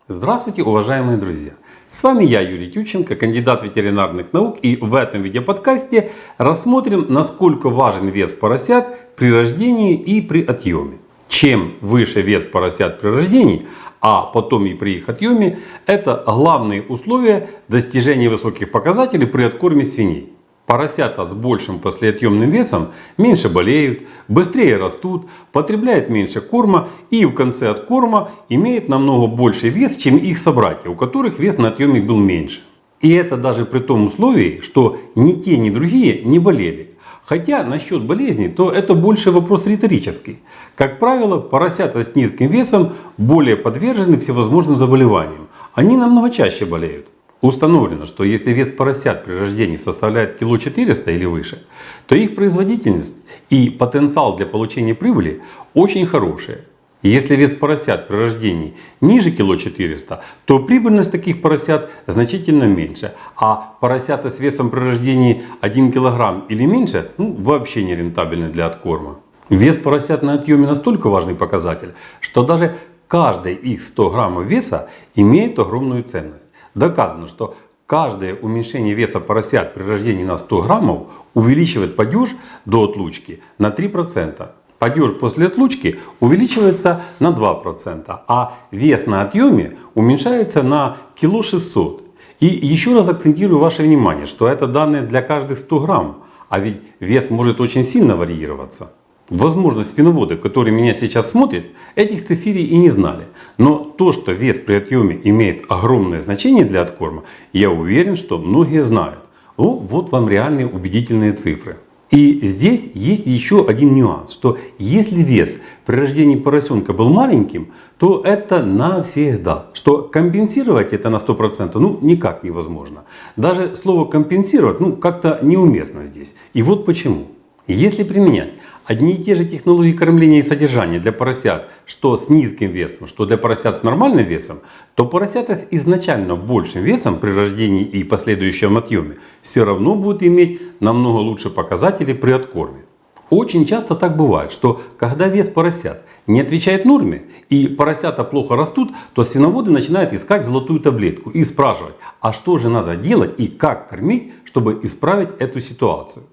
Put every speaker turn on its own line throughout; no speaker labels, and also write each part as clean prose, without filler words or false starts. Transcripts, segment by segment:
Здравствуйте, уважаемые друзья! С вами я, Юрий Тютченко, кандидат ветеринарных наук, и в этом видеоподкасте рассмотрим, насколько важен вес поросят при рождении и при отъеме. Чем выше вес поросят при рождении, а потом и при их отъеме, это главные условия достижения высоких показателей при откорме свиней. Поросята с большим послеотъемным весом меньше болеют, быстрее растут, потребляют меньше корма и в конце откорма имеют намного больший вес, чем их собратья, у которых вес на отъеме был меньше. И это даже при том условии, что ни те, ни другие не болели. Хотя насчет болезней, то это больше вопрос риторический. Как правило, поросята с низким весом более подвержены всевозможным заболеваниям. Они намного чаще болеют. Установлено, что если вес поросят при рождении составляет 400 кг или выше, то их производительность и потенциал для получения прибыли очень хорошие. Если вес поросят при рождении ниже 400 кг, то прибыльность таких поросят значительно меньше. А поросята с весом при рождении 1 кг или меньше вообще не рентабельны для откорма. Вес поросят на отъеме настолько важный показатель, что даже каждый их 100 граммов веса имеет огромную ценность. Доказано, что каждое уменьшение веса поросят при рождении на 100 граммов увеличивает падеж до отлучки на 3%. Падеж после отлучки увеличивается на 2%, а вес на отъеме уменьшается на 600 кг. И еще раз акцентирую ваше внимание, что это данные для каждых 100 грамм, а ведь вес может очень сильно варьироваться. Возможно, свиноводы, которые меня сейчас смотрят, этих цифр и не знали. Но то, что вес при отъеме имеет огромное значение для откорма, я уверен, что многие знают. Вот вам реальные убедительные цифры. И здесь есть еще один нюанс, что если вес при рождении поросенка был маленьким, то это навсегда. Что компенсировать это на 100% никак невозможно. Даже слово компенсировать как-то неуместно здесь. И вот почему. Если применять одни и те же технологии кормления и содержания для поросят, что с низким весом, что для поросят с нормальным весом, то поросята с изначально большим весом при рождении и последующем отъеме все равно будут иметь намного лучше показатели при откорме. Очень часто так бывает, что когда вес поросят не отвечает норме и поросята плохо растут, то свиноводы начинают искать золотую таблетку и спрашивать, а что же надо делать и как кормить, чтобы исправить эту ситуацию.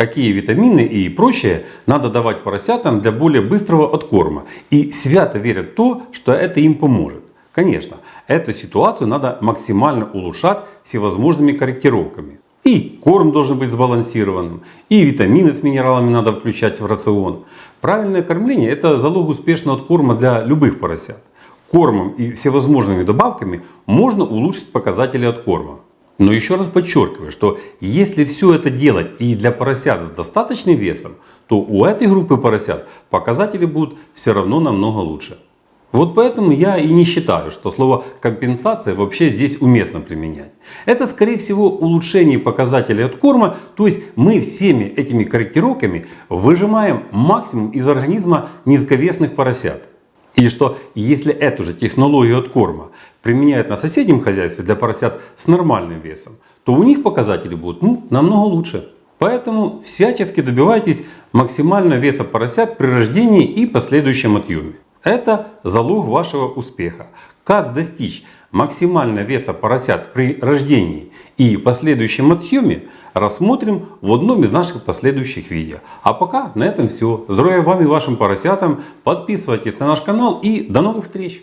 Какие витамины и прочее надо давать поросятам для более быстрого откорма. И свято верят в то, что это им поможет. Конечно, эту ситуацию надо максимально улучшать всевозможными корректировками. И корм должен быть сбалансированным, и витамины с минералами надо включать в рацион. Правильное кормление – это залог успешного откорма для любых поросят. Кормом и всевозможными добавками можно улучшить показатели откорма. Но еще раз подчеркиваю, что если все это делать и для поросят с достаточным весом, то у этой группы поросят показатели будут все равно намного лучше. Вот поэтому я и не считаю, что слово компенсация вообще здесь уместно применять. Это скорее всего улучшение показателей откорма, то есть мы всеми этими корректировками выжимаем максимум из организма низковесных поросят. И что если эту же технологию откорма применяют на соседнем хозяйстве для поросят с нормальным весом, то у них показатели будут намного лучше. Поэтому всячески добивайтесь максимального веса поросят при рождении и последующем отъеме. Это залог вашего успеха. Как достичь максимального веса поросят при рождении и последующем отъеме, рассмотрим в одном из наших последующих видео. А пока на этом все. Здравия вам и вашим поросятам. Подписывайтесь на наш канал и до новых встреч!